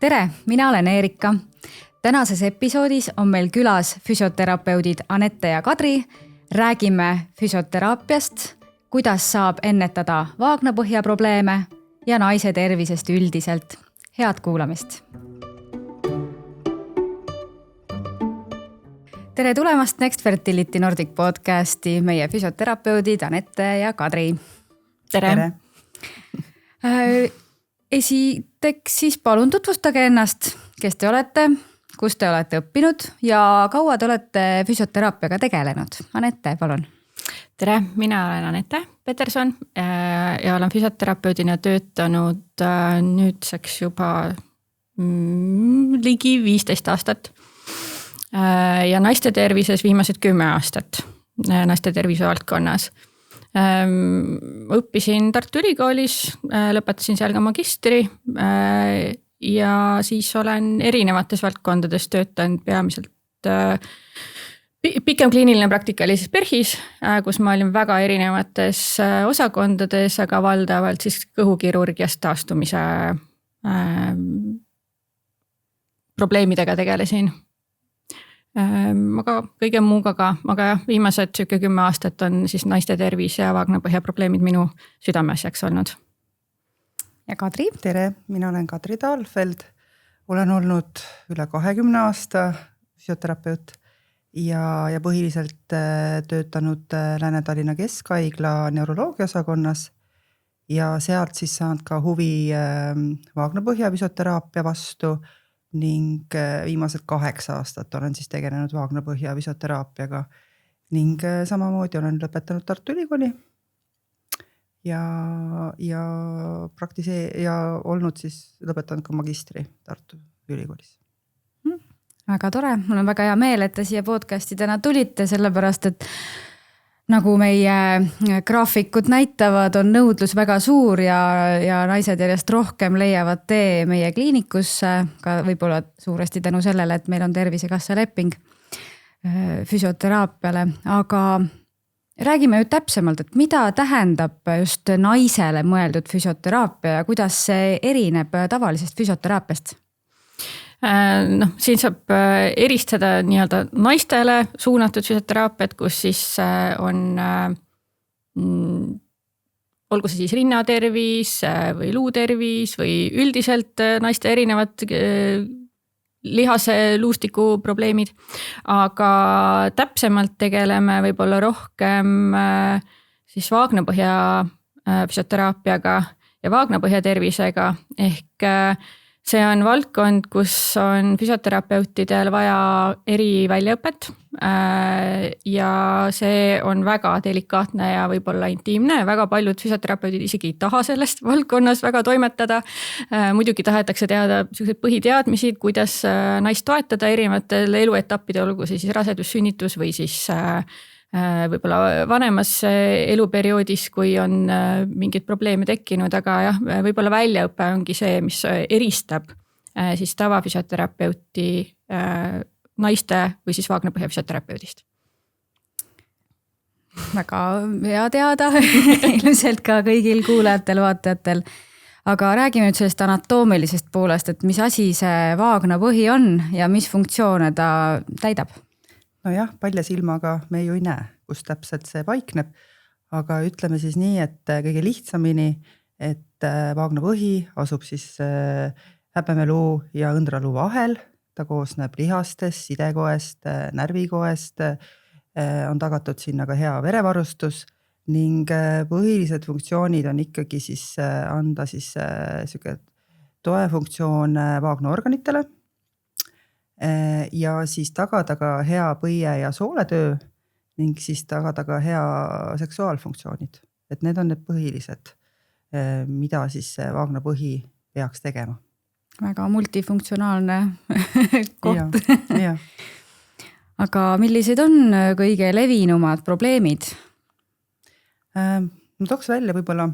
Tere, mina olen Eerika. Tänases episoodis on meil külas füsioterapeudid Anette ja Kadri. Räägime füsioteraapiast, kuidas saab ennetada vaagnapõhja probleeme ja naise tervisest üldiselt. Head kuulamist! Tere tulemast Next Fertility Nordic podcasti, meie füsioterapeudid Anette ja Kadri. Tere! Esiteks siis palun tutvustage ennast, kes te olete, kus te olete õppinud ja kaua te olete füsioteraapiaga tegelenud. Anette, palun. Tere, mina olen Anette Peterson ja olen füsioterapeudina töötanud nüüdseks juba ligi 15 aastat. Ja naiste tervises viimased 10 aastat naiste tervise valdkonnas. Õppisin Tartu Ülikoolis, lõpetasin seal ka magistri ja siis olen erinevates valdkondades töötanud peamiselt pikem kliiniline praktika oli siis PERHis, kus ma olin väga erinevates osakondades, aga valdavalt siis kõhukirurgiast taastumise probleemidega tegelesin. Aga kõige muuga ka, aga viimased 10 aastat on siis naiste tervis ja vaagnapõhja probleemid minu südameasjaks olnud. Ja Kadri? Tere, mina olen Kadri Taalfeld. Olen olnud üle 20 aasta füsioterapeut ja põhiliselt töötanud Lääne-Tallinna Keskhaigla neuroloogiaosakonnas ja sealt siis saanud ka huvi vaagnapõhja füsioteraapia vastu ning viimased 8 aastat olen siis tegelenud vaagnapõhja füsioteraapiaga ning samamoodi olen lõpetanud Tartu Ülikooli ja olnud siis lõpetanud ka magistri Tartu Ülikoolis. Väga tore, mul on väga hea meel, et te siia podcasti täna tulite, sellepärast et nagu meie graafikud näitavad, on nõudlus väga suur ja naised järjest rohkem leiavad tee meie kliinikusse, ka võib-olla suuresti tänu sellele, et meil on Tervisekassa leping füsioteraapiale, aga räägime ju täpsemalt, et mida tähendab just naisele mõeldud füsioteraapia ja kuidas see erineb tavalisest füsioteraapiast? Siin saab eristada nii-öelda naistele suunatud füsioteraapiat, kus siis on olgu see siis rinnatervis või luutervis või üldiselt naiste erinevad lihase luustiku probleemid. Aga täpsemalt tegeleme võib-olla rohkem siis vaagnapõhja füsioteraapiaga ja vaagnapõhja tervisega ehk see on valdkond, kus on füsioterapeutidel vaja eriväljaõpet ja see on väga delikaatne ja võib-olla intiimne. Väga paljud füsioterapeudid isegi ei taha sellest valdkonnas väga toimetada. Muidugi tahetakse teada põhiteadmisi, kuidas naist toetada erinevatel eluetappidel, olgu siis rasedus, sünnitus või siis võib-olla vanemas eluperioodis, kui on mingid probleeme tekkinud, aga jah, võib-olla väljaõpe ongi see, mis eristab siis tavafüsioterapeuti naiste või siis vaagnapõhja füsioterapeudist. Väga hea teada, ilmselt ka kõigil kuulajatel, vaatajatel. Aga räägime nüüd sellest anatoomilisest poolest, et mis asi see vaagnapõhi on ja mis funktsioone ta täidab? Nojah, palja silmaga me ju ei näe, kus täpselt see paikneb, aga ütleme siis nii, et kõige lihtsamini, et vaagnapõhi asub siis häbemeluu ja õndraluu vahel, ta koosneb lihastest, sidekoest, närvikoest, on tagatud sinna ka hea verevarustus ning põhilised funktsioonid on ikkagi siis anda siis toefunktsioon vaagnaorganitele ja siis tagada ka hea põie ja sooletöö ning siis tagada ka hea seksuaalfunktsioonid. Et need on need põhilised, mida siis vaagnapõhi peaks tegema. Väga multifunktsionaalne koht. Ja. Aga millised on kõige levinumad probleemid? Ma tooks välja võib-olla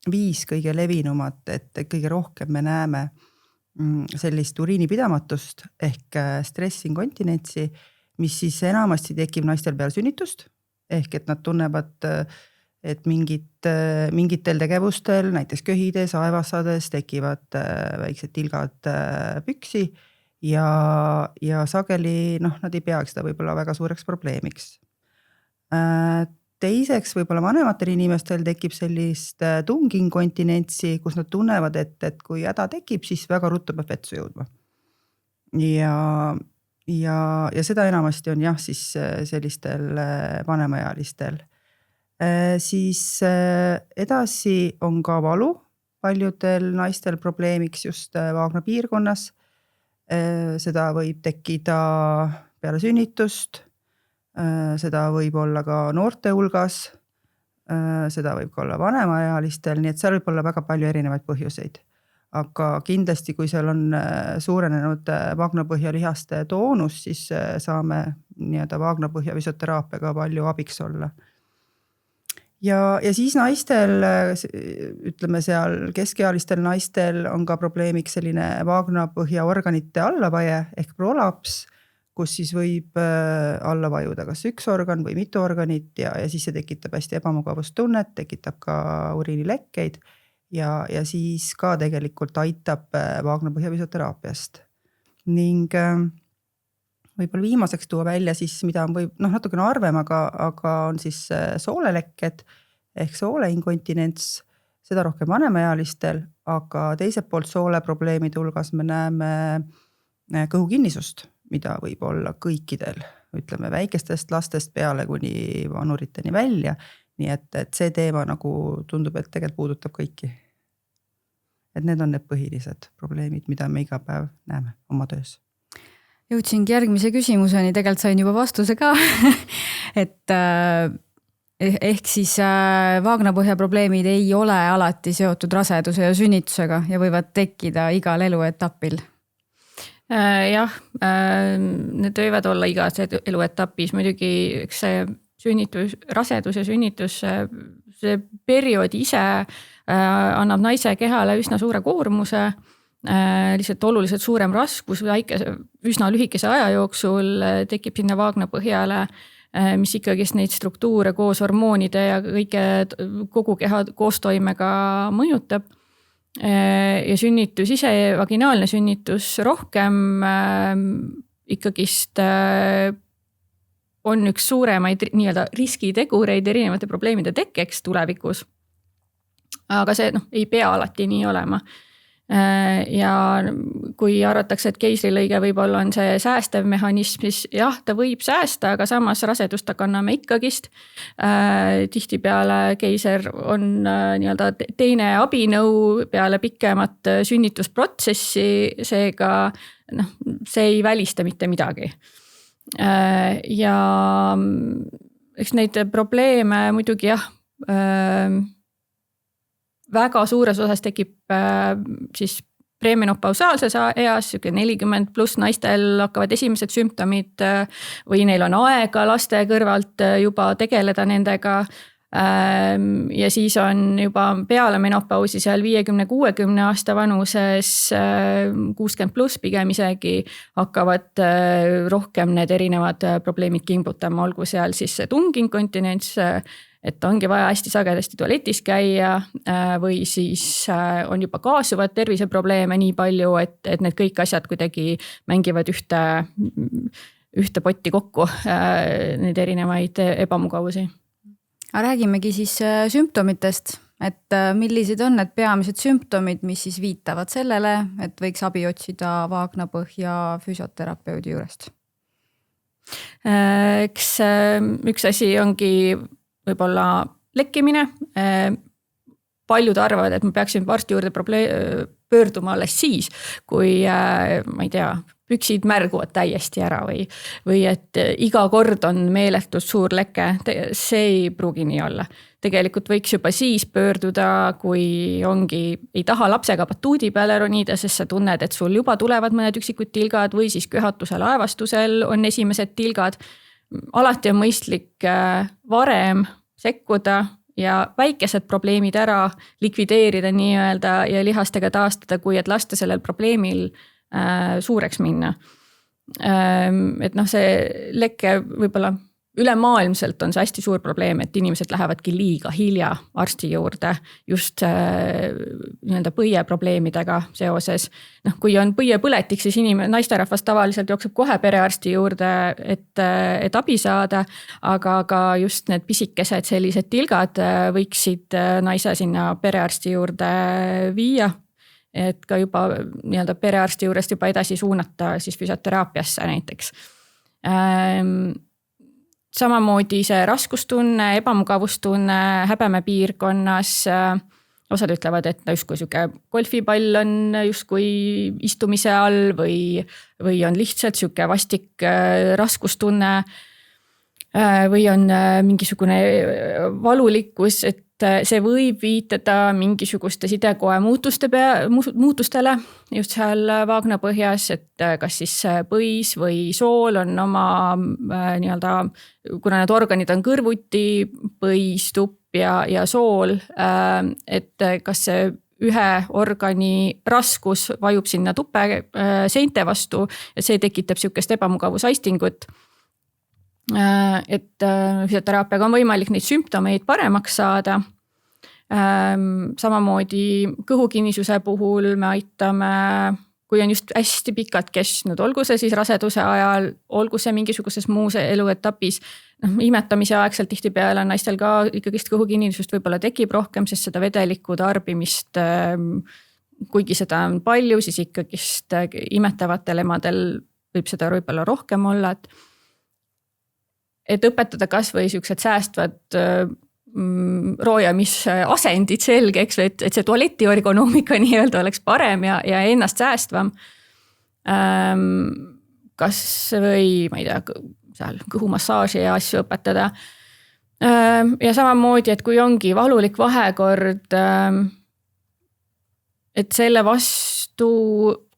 5 kõige levinumat, et kõige rohkem me näeme sellist uriinipidamatust ehk stressinkontinentsi, mis siis enamasti tekib naistel peale sünnitust ehk et nad tunnevad et mingitel tegevustel, näiteks köhides, aevassades tekivad väiksed tilgad püksi ja sageli nad ei peagi seda võib-olla väga suureks probleemiks. Teiseks võib-olla vanematel inimestel tekib sellist tunginkontinentsi, kus nad tunnevad, et kui häda tekib, siis väga ruttu peab vetsu jõudma. Ja seda enamasti on siis sellistel vanemaealistel. Siis edasi on ka valu paljudel naistel probleemiks just vaagna piirkonnas. Seda võib tekkida peale sünnitust, seda võib olla ka noorte hulgas, seda võib ka olla vanemaealistel, nii et seal võib olla väga palju erinevaid põhjuseid. Aga kindlasti, kui seal on suurenenud vaagnapõhjalihaste toonus, siis saame vaagnapõhja füsioteraapiaga palju abiks olla. Ja siis naistel, ütleme seal keskealistel naistel on ka probleemiks selline vaagnapõhja organite allavaje ehk prolaps, kus siis võib alla vajuda kas üks organ või mitu organit ja siis see tekitab hästi ebamugavustunnet, tekitab ka uriinilekkeid ja siis ka tegelikult aitab vaagnapõhja füsioteraapiast. Ning võib-olla viimaseks tuua välja siis, mida on natukene harvem, aga on siis soolelekked ehk sooleinkontinents, seda rohkem vanemaealistel, aga teiselt poolt sooleprobleemide hulgas me näeme kõhukinnisust, mida võib olla kõikidel, ütleme väikestest lastest peale kuni vanuriteni välja, nii et see teema tundub, et tegelikult puudutab kõiki. Et need on need põhilised probleemid, mida me iga päev näeme oma töös. Jõudsingi järgmise küsimuseni, tegelikult sain juba vastuse ka, et ehk siis vaagnapõhja probleemid ei ole alati seotud raseduse ja sünnitusega ja võivad tekkida igal eluetapil. Jah, need võivad olla igas eluetapis, muidugi eks see rasedus ja sünnitus, see periood ise annab naise kehale üsna suure koormuse, lihtsalt oluliselt suurem raskus üsna lühikese aja jooksul tekib sinna vaagnapõhjale, mis ikkagist neid struktuure koos hormoonide ja kogu keha koostoimega mõjutab. Ja sünnitus ise, vaginaalne sünnitus rohkem ikkagist on üks suuremaid riskitegureid erinevate probleemide tekkeks tulevikus. Aga see ei pea alati nii olema. Ja kui arvatakse, et keisrilõige võib-olla on see säästev mehhanism, siis jah, ta võib säästa, aga samas rasedust ta kanname ikkagist. Tihtipeale keiser on teine abinõu peale pikemat sünnitusprotsessi, seega see ei välista mitte midagi. Ja eks neid probleeme muidugi jah, väga suures osas tekib siis premenopausaalses eas, 40 pluss naistel hakkavad esimesed sümptomid või neil on aega laste kõrvalt juba tegeleda nendega. Ja siis on juba peale menopausi seal 50-60 aasta vanuses, 60 pluss pigem isegi hakkavad rohkem need erinevad probleemid kimbutama, olgu seal siis tunginkontinents, et ongi vaja hästi sagedasti tualetis käia või siis on juba kaasuvad terviseprobleeme nii palju, et need kõik asjad kuidagi mängivad ühte potti kokku, need erinevaid ebamugavusi. Räägimegi siis sümptomitest, et millised on need peamised sümptomid, mis siis viitavad sellele, et võiks abi otsida vaagnapõhja füsioterapeudi juurest? Eks üks asi ongi võib-olla lekkimine. Paljud arvavad, et ma peaksin arsti juurde pöörduma alles siis, kui ma ei tea, püksid märguvad täiesti ära või et iga kord on meeletult suur leke. See ei pruugi nii olla. Tegelikult võiks juba siis pöörduda, kui ei taha lapsega batuudi peale ronida, sest sa tunned, et sul juba tulevad mõned üksikud tilgad või siis köhatusel aevastusel on esimesed tilgad. Alati on mõistlik varem sekkuda ja väikesed probleemid ära likvideerida nii-öelda ja lihastega taastada, kui et lasta sellel probleemil suureks minna. Et see leke võib-olla ülemaailmselt on see hästi suur probleem, et inimesed lähevadki liiga hilja arsti juurde just nii-öelda põieprobleemidega seoses. Kui on põiepõletik, siis naisterahvas tavaliselt jookseb kohe perearsti juurde, et abi saada, aga ka just need pisikesed sellised tilgad võiksid naise sinna perearsti juurde viia, et ka juba nii-öelda perearsti juurest juba edasi suunata siis füsioteraapiasse näiteks. Samamoodi see raskustunne, ebamugavustunne häbemepiirkonnas, osad ütlevad, et justkui siuke golfipall on justkui istumise all või on lihtsalt siuke vastik raskustunne või on mingisugune valulikkus, et see võib viitada mingisuguste sidekoe muutustele just seal vaagnapõhjas, et kas siis põis või sool on oma nii-öelda, kuna need organid on kõrvuti, põis, tupp ja sool, et kas see ühe organi raskus vajub sinna tuppe seinte vastu ja see tekitab sihukest ebamugavusaistingut. Et füsioteraapiaga on võimalik neid sümptomeid paremaks saada. Samamoodi kõhukinnisuse puhul me aitame, kui on just hästi pikalt kestnud, olgu see siis raseduse ajal, olgu see mingisuguses muus eluetapis, imetamise aegselt tihtipeale on naistel ka ikkagist kõhukinnisust võib-olla tekib rohkem, sest seda vedeliku tarbimist, kuigi seda on palju, siis ikkagist imetavatel emadel võib seda võib-olla rohkem olla, et õpetada kas või siuksed säästvad roojamisasendid selgeks, et see tualeti ergonoomika nii-öelda oleks parem ja ennast säästvam. Kas või, ma ei tea, seal kõhumassaaži ja asju õpetada. Ja samamoodi, et kui ongi valulik vahekord, et selle vastu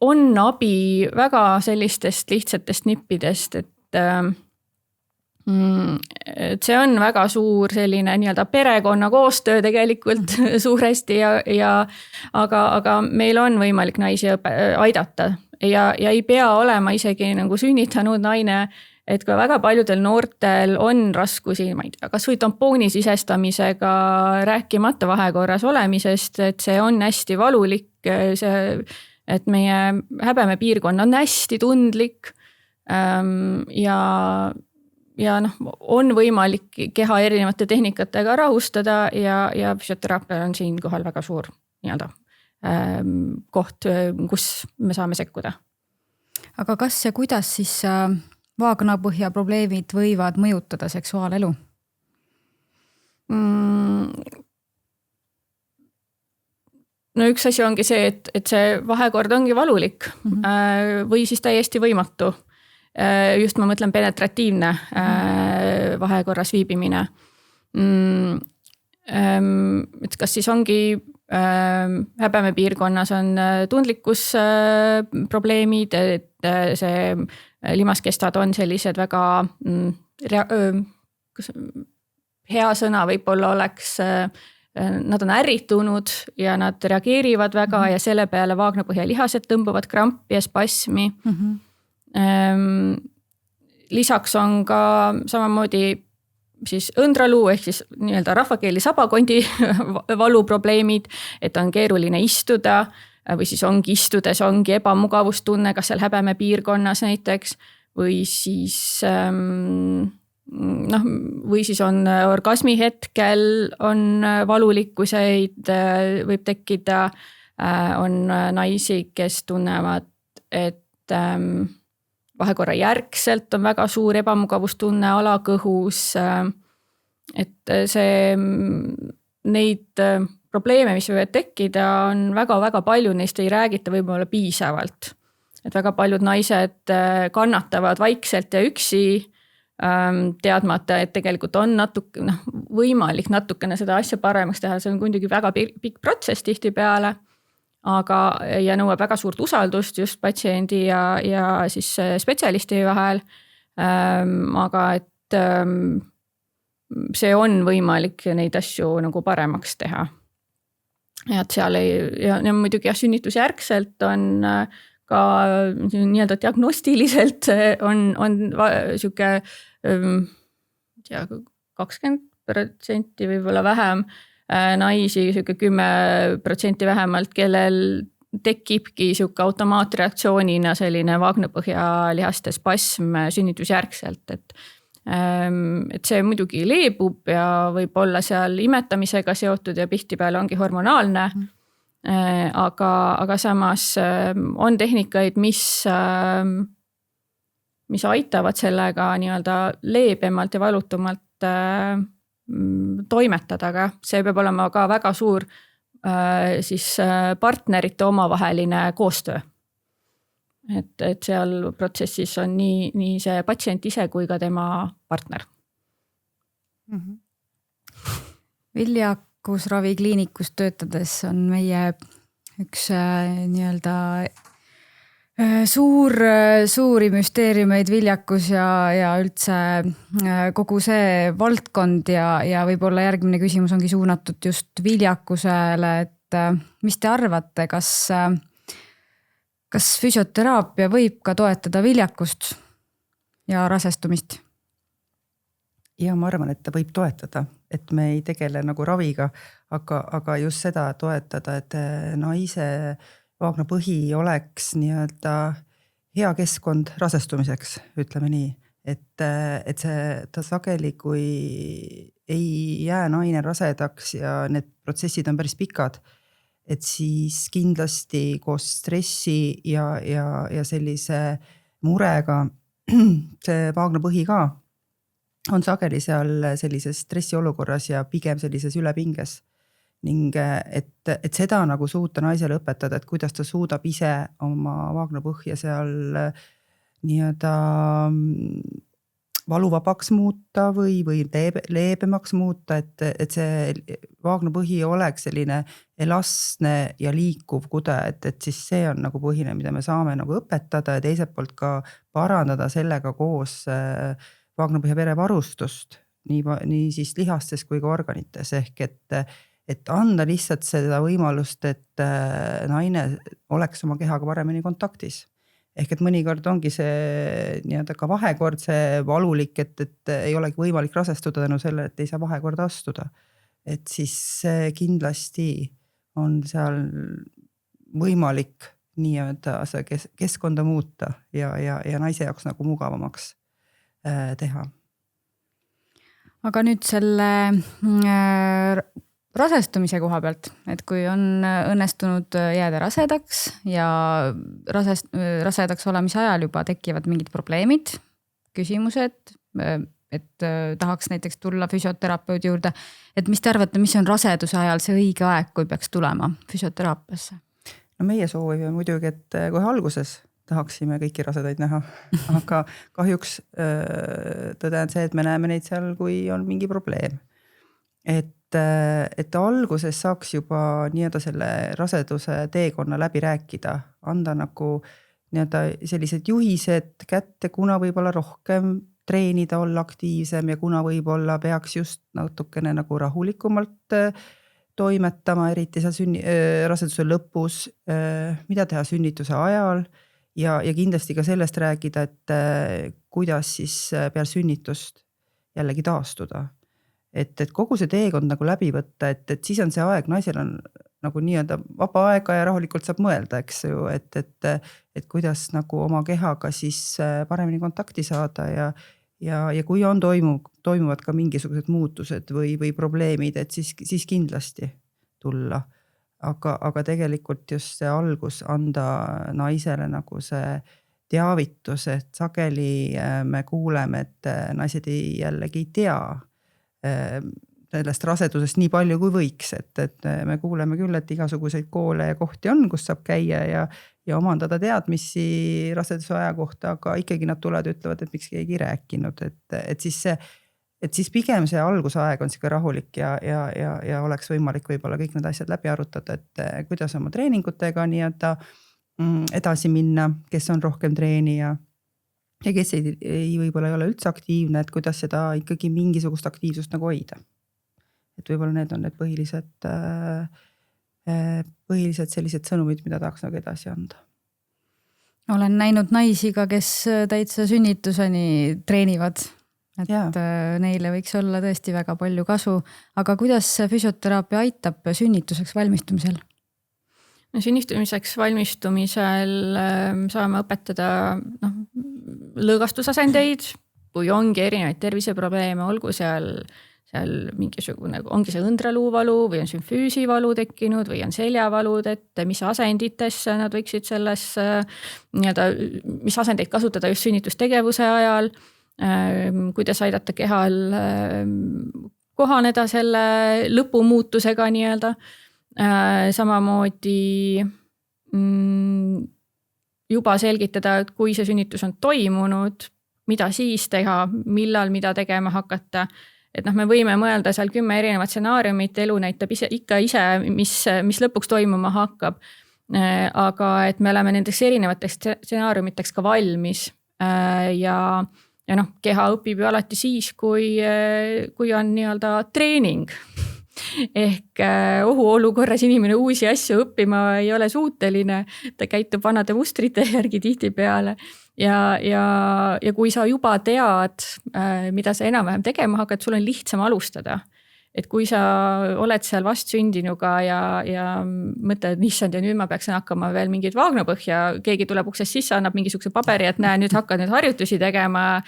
on abi väga sellistest lihtsatest nippidest, et see on väga suur selline nii-öelda perekonna koostöö tegelikult suuresti aga meil on võimalik naisi aidata ja ei pea olema isegi nagu sünnitanud naine, et ka väga paljudel noortel on raskusi, ma ei tea, kas või tampooni sisestamisega, rääkimata vahekorras olemisest, et see on hästi valulik, et meie häbemepiirkond on hästi tundlik ja on võimalik keha erinevate tehnikatega rahustada ja füsioteraapia on siinkohal väga suur nii-öelda koht, kus me saame sekkuda. Aga kas ja kuidas siis vaagnapõhja probleemid võivad mõjutada seksuaalelu? No üks asi ongi see, et see vahekord ongi valulik või siis täiesti võimatu. Just ma mõtlen penetratiivne vahekorras viibimine. Et kas siis ongi häbemepiirkonnas on tundlikkusprobleemid, et see limaskestad on sellised väga hea sõna võib-olla oleks, nad on ärritunud ja nad reageerivad väga ja selle peale vaagnapõhja lihased tõmbuvad krampi ja spasmi. Lisaks on ka samamoodi siis õndraluu ehk siis nii-öelda rahvakeeli sabakondi valuprobleemid, et on keeruline istuda või siis ongi istudes ongi ebamugavustunne, kas seal häbemepiirkonnas näiteks või siis või siis on orgasmi hetkel on valulikkuseid võib tekkida, on naisi, kes tunnevad, et vahekorra järgselt on väga suur ebamugavustunne alakõhus, et neid probleeme, mis võivad tekkida, on väga-väga palju, neist ei räägita võib-olla piisavalt. Et väga paljud naised kannatavad vaikselt ja üksi, teadmata, et tegelikult on võimalik natukene seda asja paremaks teha, see on muidugi väga pikk protsess tihtipeale. Ja nõuab väga suurt usaldust just patsiendi ja siis spetsialisti vahel. Aga et see on võimalik neid asju nagu paremaks teha. Ja et seal ja muidugi sünnitusjärgselt on ka nii-öelda diagnostiliselt on siuke tea, 20% võib-olla vähem naisi, sihuke 10% vähemalt, kellel tekibki sihuke automaatreaktsioonina selline vaagnapõhjalihaste spasm sünnitusjärgselt, et see muidugi leebub ja võib olla seal imetamisega seotud ja tihtipeale ongi hormonaalne. Aga samas on tehnikaid, mis aitavad sellega nii-öelda leebemalt ja valutumalt toimetada, aga see peab olema ka väga suur siis partnerite omavaheline koostöö. Et seal protsessis on nii see patsient ise kui ka tema partner. Viljakusravikliinikus töötades on meie üks nii-öelda suuri müsteeriumeid viljakus ja üldse kogu see valdkond ja võib-olla järgmine küsimus ongi suunatud just viljakusele, et mis te arvate, kas füsioteraapia võib ka toetada viljakust ja rasestumist? Ja ma arvan, et ta võib toetada, et me ei tegele nagu raviga, aga just seda toetada, et naise vaagnapõhi oleks nii-öelda hea keskkond rasestumiseks, ütleme nii. Et ta sageli, kui ei jää naine rasedaks ja need protsessid on päris pikad, et siis kindlasti koos stressi ja sellise murega see vaagnapõhi ka on sageli seal sellises stressiolukorras ja pigem sellises ülepinges. Ning et seda nagu suuta naisele õpetada, et kuidas ta suudab ise oma vaagnapõhja seal nii-öelda valuvabaks muuta või leebemaks muuta, et see vaagnapõhi oleks selline elastne ja liikuv kude, et siis see on nagu põhine, mida me saame nagu õpetada ja teiselt poolt ka parandada sellega koos vaagnapõhja verevarustust, nii siis lihastes kui ka organites, ehk et anda lihtsalt seda võimalust, et naine oleks oma kehaga paremini kontaktis. Ehk et mõnikord ongi see nii-öelda ka vahekord, see valulik, et ei olegi võimalik rasestuda tänu selle, et ei saa vahekorda astuda. Et siis kindlasti on seal võimalik nii-öelda see keskkonda muuta ja naise jaoks nagu mugavamaks teha. Aga nüüd selle rasestumise koha pealt, et kui on õnnestunud jääda rasedaks ja rasedaks olemise ajal juba tekivad mingid probleemid, küsimused, et tahaks näiteks tulla füsioterapeudi juurde, et mis te arvate, mis on raseduse ajal see õige aeg, kui peaks tulema füsioteraapiasse? No meie soovime muidugi, et kohe alguses tahaksime kõiki rasedaid näha, aga kahjuks tõde on see, et me näeme neid seal, kui on mingi probleem. Et alguses saaks juba nii-öelda selle raseduse teekonna läbi rääkida, anda nagu nii-öelda sellised juhised kätte, kuna võib-olla rohkem treenida, olla aktiivsem ja kuna võib-olla peaks just natukene nagu rahulikumalt toimetama, eriti seal raseduse lõpus, mida teha sünnituse ajal ja kindlasti ka sellest rääkida, et kuidas siis peale sünnitust jällegi taastuda. Et kogu see teekond nagu läbi võtta, et siis on see aeg, naisel on nagu nii-öelda vaba aega ja rahulikult saab mõelda, eks ju, et kuidas nagu oma kehaga siis paremini kontakti saada ja kui on toimuvad ka mingisugused muutused või probleemid, et siis kindlasti tulla. Aga tegelikult just see algus anda naisele nagu see teavitus, et sageli me kuuleme, et naised jällegi ei tea sellest rasedusest nii palju kui võiks, et me kuuleme küll, et igasuguseid koole ja kohti on, kus saab käia ja omandada teadmisi raseduse aja kohta, aga ikkagi nad tulevad ja ütlevad, et miks keegi ei rääkinud, et siis pigem see algusaeg on siuke rahulik ja oleks võimalik võib-olla kõik need asjad läbi arutada, et kuidas oma treeningutega nii-öelda edasi minna, kes on rohkem treenija ja kes ei võib-olla ei ole üldse aktiivne, et kuidas seda ikkagi mingisugust aktiivsust nagu hoida. Et võib-olla need on need põhilised sellised sõnumid, mida tahaks nagu edasi anda. Olen näinud naisi ka, kes täitsa sünnituseni treenivad. et neile võiks olla tõesti väga palju kasu. Aga kuidas füsioteraapia aitab sünnituseks valmistumisel? Sünnistamiseks valmistumisel saame õpetada lõõgastusasendeid, kui ongi erinevaid terviseprobleeme, olgu seal mingisugune, ongi see õndraluuvalu või on sümfüüsivalu tekkinud või on seljavalud, et mis asendites nad võiksid selles mis asendeid kasutada just sünnitustegevuse ajal, kuidas aidata kehal kohaneda selle lõpumuutusega nii-öelda. Samamoodi juba selgitada, et kui see sünnitus on toimunud, mida siis teha, millal mida tegema hakata. Et me võime mõelda seal 10 erinevat stsenaariumit, elu näitab ikka ise, mis lõpuks toimuma hakkab. Aga et me oleme nendeks erinevateks stsenaariumiteks ka valmis ja keha õpib ju alati siis, kui on nii-öelda treening. Ehk ohuolukorras inimene uusi asju õppima ei ole suuteline, ta käitub vanade mustrite järgi tihtipeale ja kui sa juba tead, mida sa enam-vähem tegema hakkad, sul on lihtsam alustada. Et kui sa oled seal vastsündinuga ja mõtled, issand ja nüüd ma peaksin hakkama veel mingit vaagnapõhja, keegi tuleb uksest sisse, annab mingisuguse paberi, et näe, nüüd hakkad nüüd harjutusi tegema.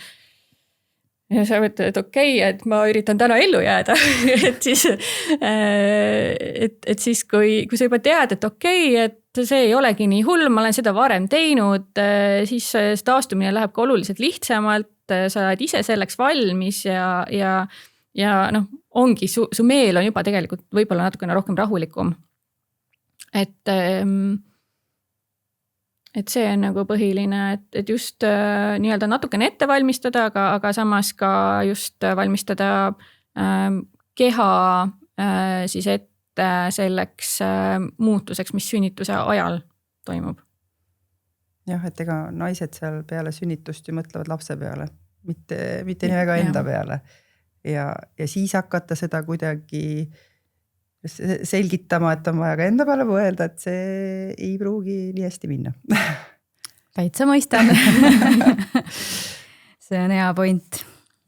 Ja sa mõtled, et okei, et ma üritan täna ellu jääda. et siis kui sa juba tead, et okei, et see ei olegi nii hull, ma olen seda varem teinud, siis taastumine läheb ka oluliselt lihtsamalt, sa oled ise selleks valmis ja ongi, su meel on juba tegelikult võib-olla natukene rohkem rahulikum. Et see on nagu põhiline, et just nii-öelda natukene ette valmistada, aga samas ka just valmistada keha siis ette selleks muutuseks, mis sünnituse ajal toimub. Jah, et ega naised seal peale sünnitust ju mõtlevad lapse peale, mitte nii väga enda peale. Ja siis hakata seda kuidagi selgitama, et on vaja ka enda peale mõelda, et see ei pruugi nii hästi minna. Täitsa mõistan. See on hea point.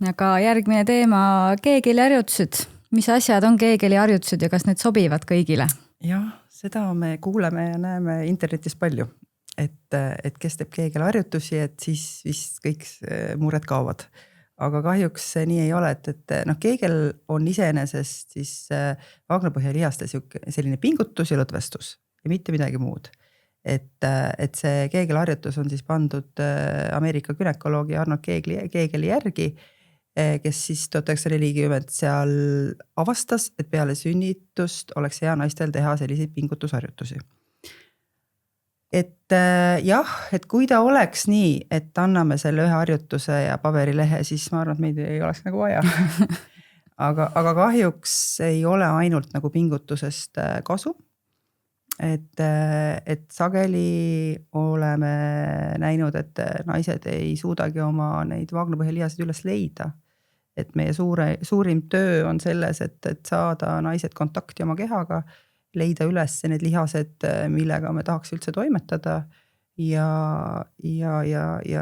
Aga järgmine teema, Kegeli harjutused. Mis asjad on Kegeli harjutused ja kas need sobivad kõigile? Jah, seda me kuuleme ja näeme internetis palju. Et kes teeb Kegeli harjutusi, et siis vist kõik mured kaovad. Aga kahjuks see nii ei ole, et Kegel on iseenesest siis vaagnapõhja lihaste selline pingutus ja lõdvestus ja mitte midagi muud. Et see Kegeli harjutus on siis pandud Ameerika günekoloogi Arnold Kegeli järgi, kes siis 1940 seal avastas, et peale sünnitust oleks hea naistel teha selliseid pingutusharjutusi. Et jah, et kui ta oleks nii, et anname selle ühe harjutuse ja paberilehe, siis ma arvan, et meid ei oleks nagu vaja. aga kahjuks ei ole ainult nagu pingutusest kasu. Et sageli oleme näinud, et naised ei suudagi oma neid vaagnapõhjalihaseid üles leida. Et meie suurim töö on selles, et saada naised kontakti oma kehaga, leida üles need lihased, millega me tahaks üldse toimetada ja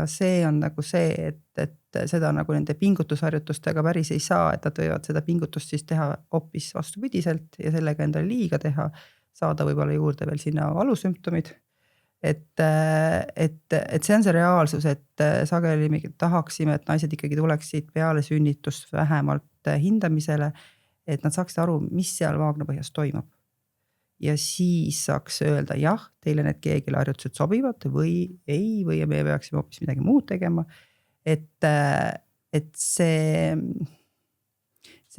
see on nagu see, et seda nagu nende pingutusharjutustega päris ei saa, et nad võivad seda pingutust siis teha hoopis vastupidiselt ja sellega endale liiga teha, saada võib-olla juurde veel sinna valusümptomid. Et see on see reaalsus, et sageli me tahaksime, et naised ikkagi tuleksid peale sünnitust vähemalt hindamisele, et nad saaksid aru, mis seal vaagnapõhjas toimub. Ja siis saaks öelda, jah, teile need Kegeli harjutused sobivad või ei, või me peaksime hoopis midagi muud tegema. Et see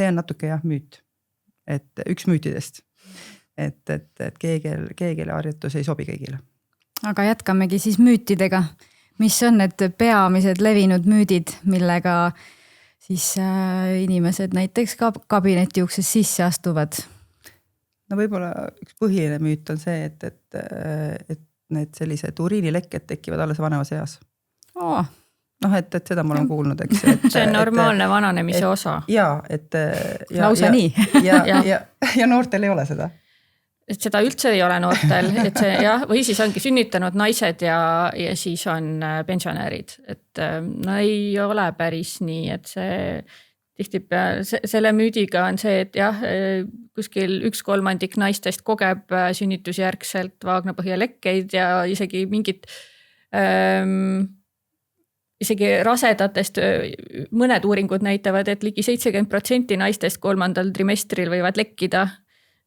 on natuke jah müüt, et üks müütidest, et Kegeli harjutus ei sobi kõigile. Aga jätkamegi siis müütidega. Mis on need peamised levinud müüdid, millega siis inimesed näiteks kabineti ukses sisse astuvad? No võib-olla üks põhiline müüt on see, et need sellised uriinilekked tekivad alles vanemas eas. Et seda ma olen kuulnud, eks. See on normaalne vananemise osa. Jaa, lausa nii. Ja noortel ei ole seda. et seda üldse ei ole noortel, et see jah, või siis ongi sünnitanud naised ja siis on pensionärid, et no ei ole päris nii, et see tihtipeale selle müüdiga on see, et jah, kuskil 1/3 naistest kogeb sünnitusjärgselt vaagnapõhjalekkeid ja isegi mingid isegi rasedatest mõned uuringud näitavad, et ligi 70% naistest 3. trimestril võivad lekkida.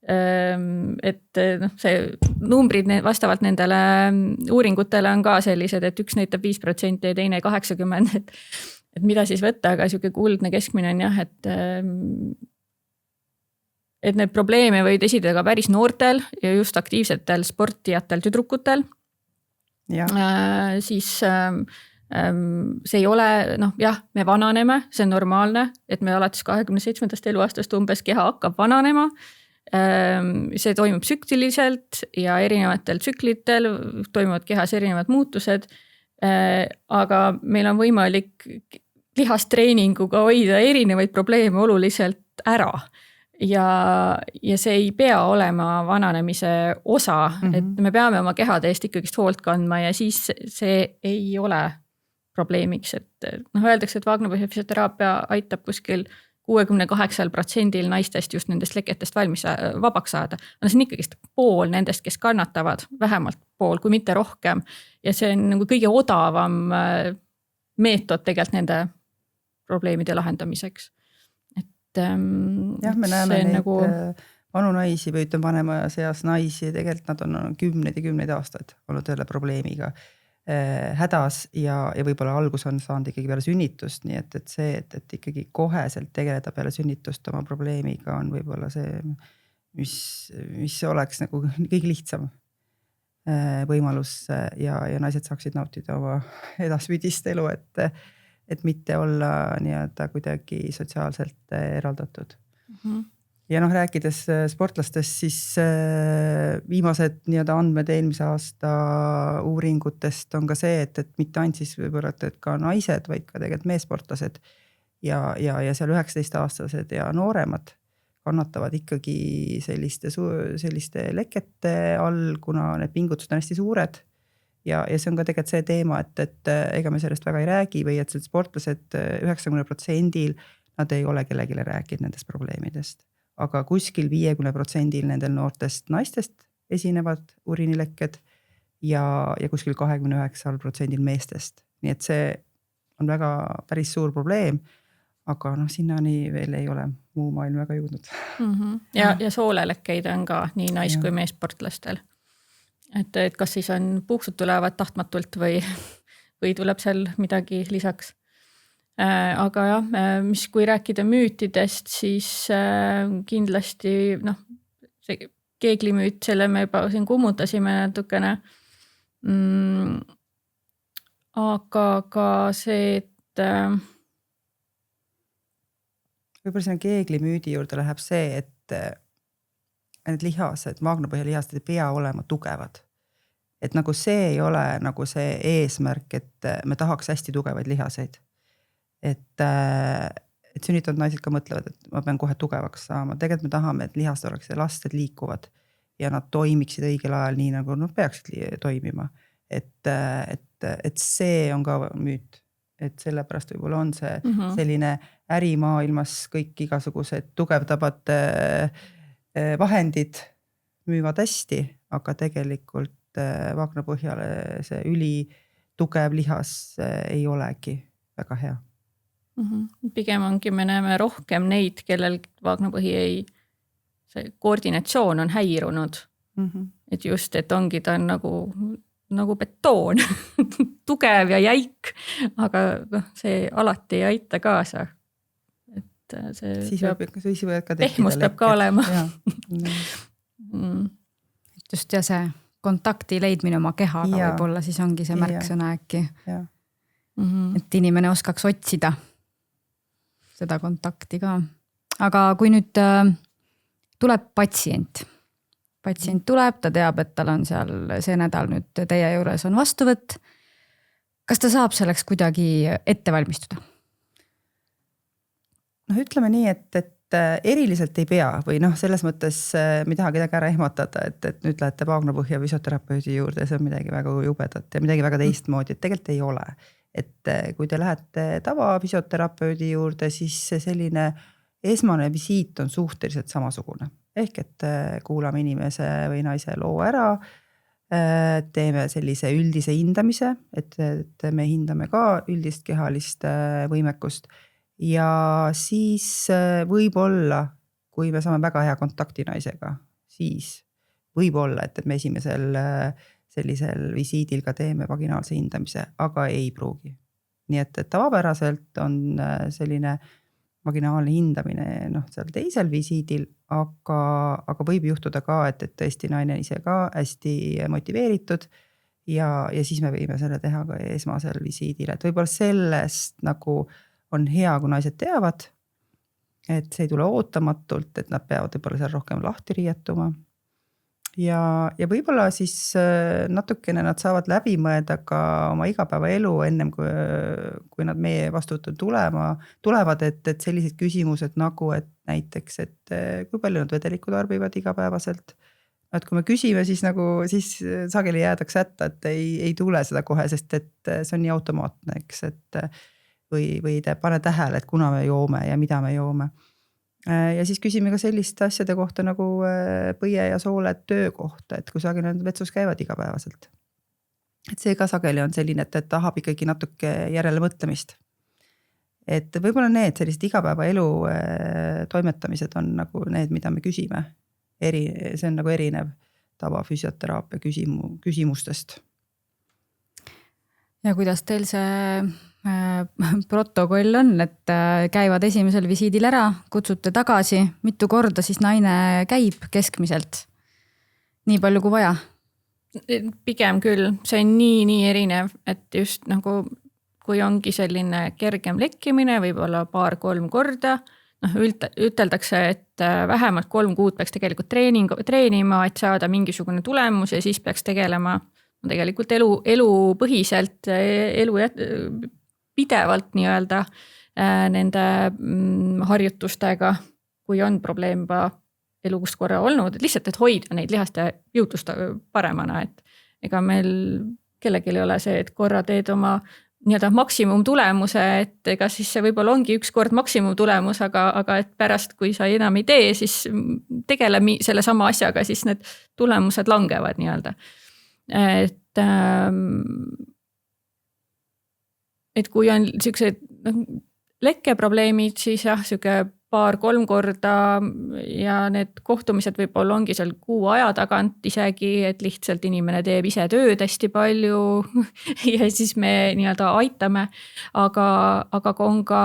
Et noh, see numbrid vastavalt nendele uuringutele on ka sellised, et üks näitab 5% ja teine 80%, et mida siis võtta, aga sihuke kuldne keskmine on jah, et need probleeme võid esida ka päris noortel ja just aktiivsetel sportijatel tüdrukutel. Siis see ei ole, noh jah, me vananeme, see on normaalne, et me alates 27. eluaastast umbes keha hakkab vananema. See toimub tsükliliselt ja erinevatel tsüklitel toimuvad kehas erinevad muutused. Aga meil on võimalik lihastreeninguga hoida erinevaid probleeme oluliselt ära. Ja see ei pea olema vananemise osa, et me peame oma kehade eest ikkagist hoolt kandma ja siis see ei ole probleemiks, et noh, öeldakse, et vaagnapõhja füsioteraapia aitab kuskil 68% naistest just nendest leketest vabaks saada. No see on ikkagist pool nendest, kes kannatavad, vähemalt pool, kui mitte rohkem. Ja see on nagu kõige odavam meetod tegelikult nende probleemide lahendamiseks. Et jah, me näeme neid nagu vanu naisi või ütleme vanema seas naisi, tegelikult nad on kümneid ja kümneid aastaid olnud selle probleemiga hädas ja võib-olla algus on saanud ikkagi peale sünnitust, nii et see, et ikkagi koheselt tegeleda peale sünnitust oma probleemiga on võib-olla see, mis oleks nagu kõige lihtsam võimalus ja naised saaksid nautida oma edaspidist elu, et mitte olla nii-öelda kuidagi sotsiaalselt eraldatud. Ja noh, rääkides sportlastest, siis viimased nii-öelda andmed eelmise aasta uuringutest on ka see, et mitte ainult siis võib-olla, et ka naised, vaid ka tegelikult meesportlased ja seal 19-aastased ja nooremad kannatavad ikkagi selliste lekete all, kuna need pingutused on hästi suured. Ja see on ka tegelikult see teema, et ega me sellest väga ei räägi või et sportlased 90% nad ei ole kellelegi rääkinud nendest probleemidest. Aga kuskil 50% nendel noortest naistest esinevad uriinilekked ja kuskil 29% meestest. Nii et see on väga päris suur probleem, aga noh, sinnani veel ei ole muu maailm väga jõudnud. Ja soolelekkeid on ka nii nais- kui meesportlastel. Et kas siis on puuksud tulevad tahtmatult või tuleb seal midagi lisaks. Aga jah, kui rääkida müütidest, siis kindlasti noh, see keeglimüüt, selle me juba siin kummutasime natukene. Aga ka see, et võib-olla sinna keeglimüüdi juurde läheb see, et need lihased, vaagnapõhjalihased ei pea olema tugevad. Et nagu see ei ole nagu see eesmärk, et me tahaks hästi tugevaid lihaseid. Et sünnitanud naised ka mõtlevad, et ma pean kohe tugevaks saama. Tegelikult me tahame, et lihased oleks ja lasted liikuvad ja nad toimiksid õigel ajal nii, nagu nad peaksid toimima. Et see on ka müüt. Et sellepärast võib-olla on see selline ärimaailmas kõik igasugused tugevdavad vahendid müüvad hästi, aga tegelikult vaagnapõhjale see ülitugev lihas ei olegi väga hea. Pigem ongi, me näeme rohkem neid, kellel vaagnapõhi see koordinatsioon on häirunud. Et just, et ongi ta on nagu betoon, tugev ja jäik, aga see alati ei aita kaasa. Et siis võivad ka pehmus peab ka olema. Just ja see kontakti leidmine oma kehaga võib-olla siis ongi see märksõna äkki. Et inimene oskaks otsida seda kontakti ka. Aga kui nüüd tuleb patsient tuleb, ta teab, et tal on seal see nädal nüüd teie juures on vastuvõtt. Kas ta saab selleks kuidagi ette valmistuda? Noh, ütleme nii, et eriliselt ei pea või noh, selles mõttes me ei taha kedagi ära ehmatada, et nüüd lähete Vaagnapõhja füsioterapeudi juurde, see on midagi väga jubedat ja midagi väga teistmoodi, et tegelikult ei ole. Et kui te lähete tavafüsioterapeudi juurde, siis selline esmane visiit on suhteliselt samasugune. Ehk et kuulame inimese või naise loo ära, teeme sellise üldise hindamise, et me hindame ka üldist kehalist võimekust ja siis võib-olla, kui me saame väga hea kontakti naisega, siis võib-olla, et me esimesel sellisel visiidil ka teeme vaginaalse hindamise, aga ei pruugi. Nii et tavapäraselt on selline vaginaalne hindamine seal teisel visiidil, aga võib juhtuda ka, et tõesti naine ise ka hästi motiveeritud ja siis me võime selle teha ka esmasel visiidil. Et võib-olla sellest nagu on hea, kui naised teavad, et see ei tule ootamatult, et nad peavad võib-olla seal rohkem lahti riietuma. Ja võib-olla siis natukene nad saavad läbi mõelda ka oma igapäevaelu ennem, kui nad meie vastuvõtul tulevad, et sellised küsimused nagu, et näiteks, et kui palju nad vedelikku tarbivad igapäevaselt. Et kui me küsime, siis sageli jäädakse hätta, et ei tule seda kohe, sest et see on nii automaatne, eks, et või te pane tähele, et kuna me joome ja mida me joome. Ja siis küsime ka selliste asjade kohta nagu põie ja sooled töö kohta, et kui sageli nad vetsus käivad igapäevaselt. Et see ka sageli on selline, et tahab ikkagi natuke järele mõtlemist. Et võib-olla need sellised igapäevaelu toimetamised on nagu need, mida me küsime. See on nagu erinev tavafüsioteraapia küsimustest. Ja kuidas teil see protokoll on, et käivad esimesel visiidil ära, kutsute tagasi, mitu korda siis naine käib keskmiselt? Nii palju kui vaja? Pigem küll, see on nii erinev, et just nagu kui ongi selline kergem lekkimine, võib-olla 2-3 korda, üteldakse, et vähemalt 3 kuud peaks tegelikult treenima, et saada mingisugune tulemus ja siis peaks tegelema tegelikult elupõhiselt, pidevalt nii-öelda nende harjutustega, kui on probleem juba elust korra olnud, et lihtsalt, et hoida neid lihaste jõutust paremana, et ega meil kellelgi ei ole see, et korra teed oma nii-öelda maksimumtulemuse, et ega siis see võib-olla ongi üks kord maksimumtulemus, aga et pärast, kui sa enam ei tee, siis tegele selle sama asjaga, siis need tulemused langevad nii-öelda. Et kui on sellised lekkeprobleemid, siis jah, selline 2-3 korda ja need kohtumised võib-olla ongi seal kuu aja tagant isegi, et lihtsalt inimene teeb ise tööd hästi palju ja siis me nii-öelda aitame, aga on ka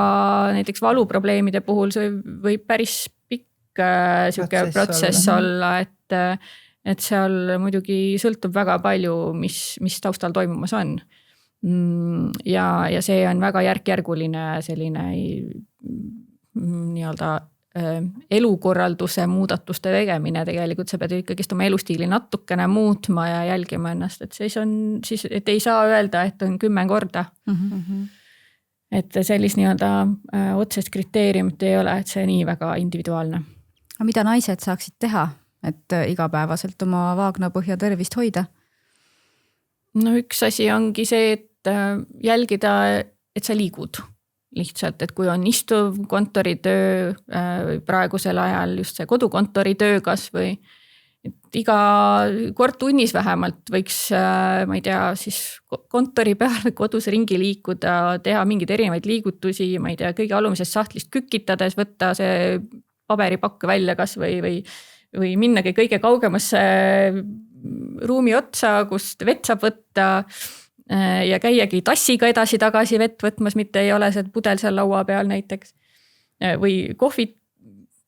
näiteks valuprobleemide puhul see võib päris pikk protsess olla, et seal muidugi sõltub väga palju, mis taustal toimumas on. Ja see on väga järk-järguline selline nii-öelda elukorralduse muudatuste tegemine tegelikult, sa pead ikkagi oma elustiili natukene muutma ja jälgima ennast, et siis et ei saa öelda, et on 10 korda. Et sellist nii-öelda otsest kriteeriumit ei ole, et see nii väga individuaalne. Aga mida naised saaksid teha, et igapäevaselt oma vaagnapõhja tervist hoida? No üks asi ongi see, et jälgida, et sa liigud lihtsalt, et kui on istuv kontoritöö praegusel ajal just see kodukontoritöö kas või et iga kord tunnis vähemalt võiks, ma ei tea, siis kontori peal kodus ringi liikuda, teha mingeid erinevaid liigutusi, ma ei tea, kõige alumisest sahtlist kükitades võtta see paberipakk välja kas või minnagi kõige kaugemasse ruumi otsa, kust vett saab võtta ja käiagi tassiga edasi-tagasi vett võtmas, mitte ei ole see pudel seal laua peal näiteks. Või kohvit,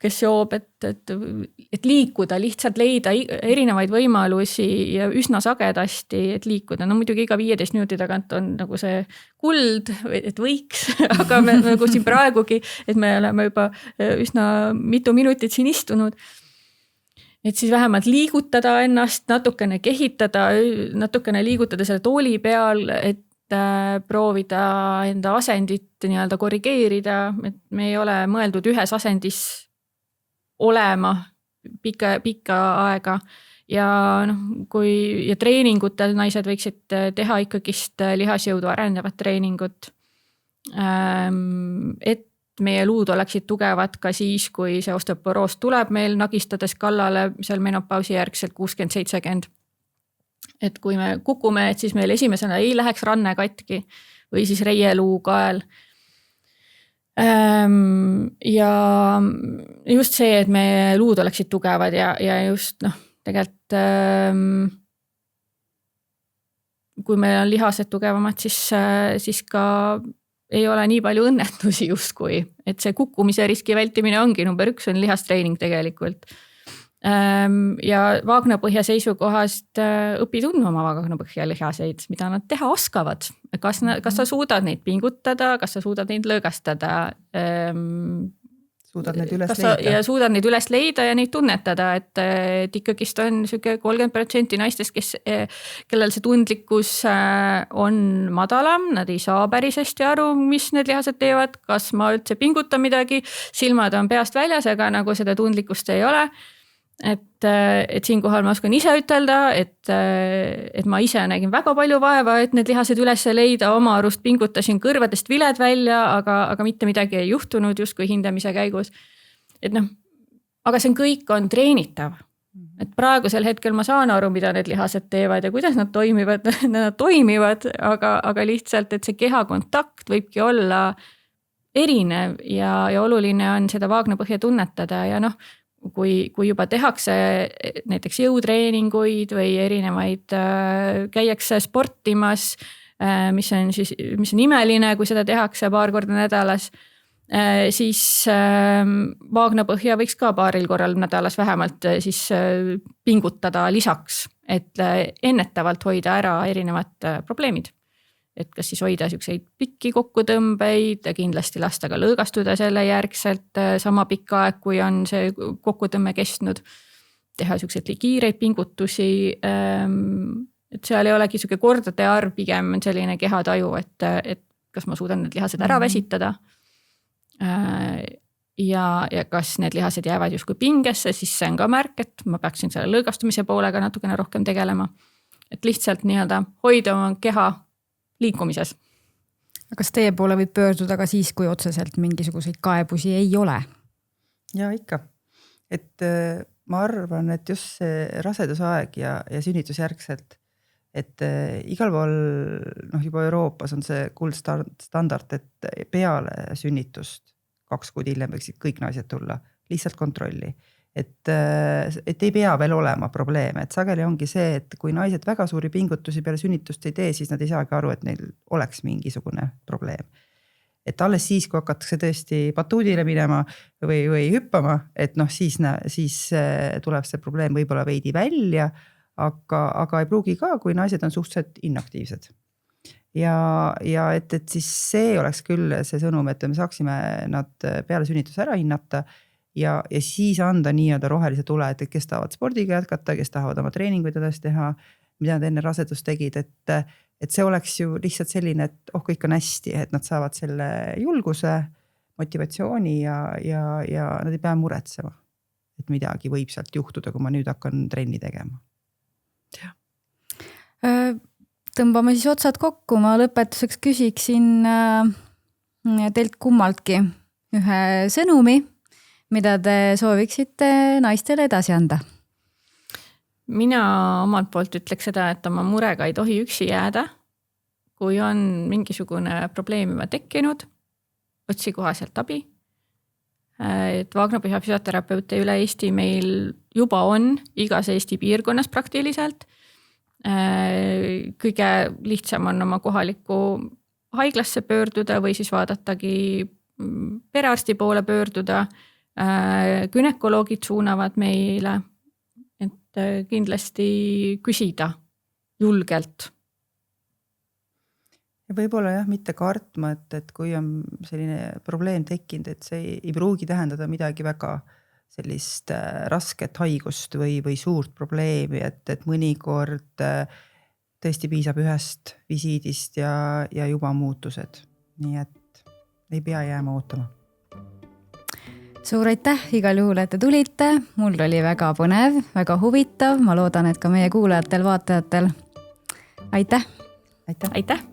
kes joob, et liikuda, lihtsalt leida erinevaid võimalusi ja üsna sagedasti, et liikuda. No muidugi iga 15 minuti tagant on nagu see kuld, et võiks, aga me nagu siin praegugi, et me oleme juba üsna mitu minutit siin istunud. Et siis vähemalt liigutada ennast, natukene kehitada, natukene liigutada selle tooli peal, et proovida enda asendit nii-öelda korrigeerida, et me ei ole mõeldud ühes asendis olema pikka aega ja kui treeningutel naised võiksid teha ikkagist lihasjõudu arendavat treeningut, et meie luud oleksid tugevad ka siis, kui see osteoporoos tuleb meil nagistades kallale seal menopausi järgselt 60-70. Et kui me kukume, et siis meil esimesena ei läheks ranne katki või siis reieluu kael. Ja just see, et meie luud oleksid tugevad ja just tegelikult kui meil on lihased tugevamad, siis ka ei ole nii palju õnnetusi justkui, et see kukkumise riski vältimine ongi number 1 on lihastreining tegelikult. Ja vaagnapõhja seisukohast õpi tundma oma vaagnapõhja lihaseid, mida nad teha oskavad. Kas sa suudad neid pingutada, kas sa suudad neid lõõgastada, suudad neid üles leida. Ja suudad neid üles leida ja neid tunnetada, et ikkagist on 30% naistest, kellel see tundlikkus on madalam, nad ei saa päris hästi aru, mis need lihased teevad, kas ma üldse pingutan midagi, silmad on peast väljas, aga nagu seda tundlikkust ei ole. Et siinkohal ma oskan ise ütelda, et ma ise nägin väga palju vaeva, et need lihased üles leida, oma arust pingutasin kõrvadest viled välja, aga mitte midagi ei juhtunud justkui hindamise käigus. Et aga see kõik on treenitav. Et praegusel hetkel ma saan aru, mida need lihased teevad ja kuidas nad toimivad, aga lihtsalt, et see kehakontakt võibki olla erinev ja oluline on seda vaagnapõhja tunnetada ja kui juba tehakse näiteks jõutreeninguid või erinevaid käiakse sportimas, mis on imeline, kui seda tehakse paar korda nädalas, siis vaagnapõhja võiks ka paaril korral nädalas vähemalt siis pingutada lisaks, et ennetavalt hoida ära erinevad probleemid. Et kas siis hoida siukseid pikki kokkutõmbeid ja kindlasti lasta ka lõõgastuda selle järgselt sama pikka aeg, kui on see kokkutõmme kestnud. Teha siukseid kiireid pingutusi, et seal ei olegi siuke kordade arv, pigem selline kehataju, et kas ma suudan need lihased ära väsitada. Ja kas need lihased jäävad justkui pingesse, siis see on ka märk, et ma peaksin selle lõõgastumise poolega natukene rohkem tegelema. Et lihtsalt hoida oma keha liikumises. Kas teie poole võib pöörduda ka siis, kui otseselt mingisuguseid kaebusi ei ole? Ja ikka. Et ma arvan, et just see rasedusaeg ja sünnitusjärgselt, et igal pool juba Euroopas on see kuldstandard, et peale sünnitust 2 kuud hiljem võiksid kõik naised tulla, lihtsalt kontrolli. Et ei pea veel olema probleeme, et sageli ongi see, et kui naised väga suuri pingutusi peale sünnitust ei tee, siis nad ei saagi aru, et neil oleks mingisugune probleem. Et alles siis, kui hakatakse tõesti batuudile minema või hüppama, et siis tuleb see probleem võib-olla veidi välja, aga ei pruugi ka, kui naised on suhteliselt inaktiivsed. Ja et siis see oleks küll see sõnum, et me saaksime nad peale sünnituse ära hinnata ja siis anda nii-öelda rohelise tule, et kes tahavad spordiga jätkata, kes tahavad oma treeninguid edasi teha, mida nad enne rasedust tegid, et see oleks ju lihtsalt selline, et kõik on hästi, et nad saavad selle julguse, motivatsiooni ja nad ei pea muretsema, et midagi võib sealt juhtuda, kui ma nüüd hakkan trenni tegema. Tõmbame siis otsad kokku, ma lõpetuseks küsiksin teilt kummaltki ühe sõnumi, mida te sooviksite naistele edasi anda? Mina omalt poolt ütleks seda, et oma murega ei tohi üksi jääda. Kui on mingisugune probleem juba tekkinud, otsi koha sealt abi. Et vaagnapõhja füsioterapeute üle Eesti meil juba on igas Eesti piirkonnas praktiliselt. Kõige lihtsam on oma kohaliku haiglasse pöörduda või siis vaadatagi perearsti poole pöörduda. Gynekoloogid suunavad meile, et kindlasti küsida julgelt. Ja võib-olla mitte kartma, et kui on selline probleem tekkinud, et see ei pruugi tähendada midagi väga sellist rasket haigust või suurt probleemi, et mõnikord tõesti piisab ühest visiidist ja juba muutused. Nii et ei pea jääma ootama. suur aitäh igal juhul, et te tulite, mul oli väga põnev, väga huvitav, ma loodan, et ka meie kuulajatel, vaatajatel. Aitäh! aitäh! Aitäh!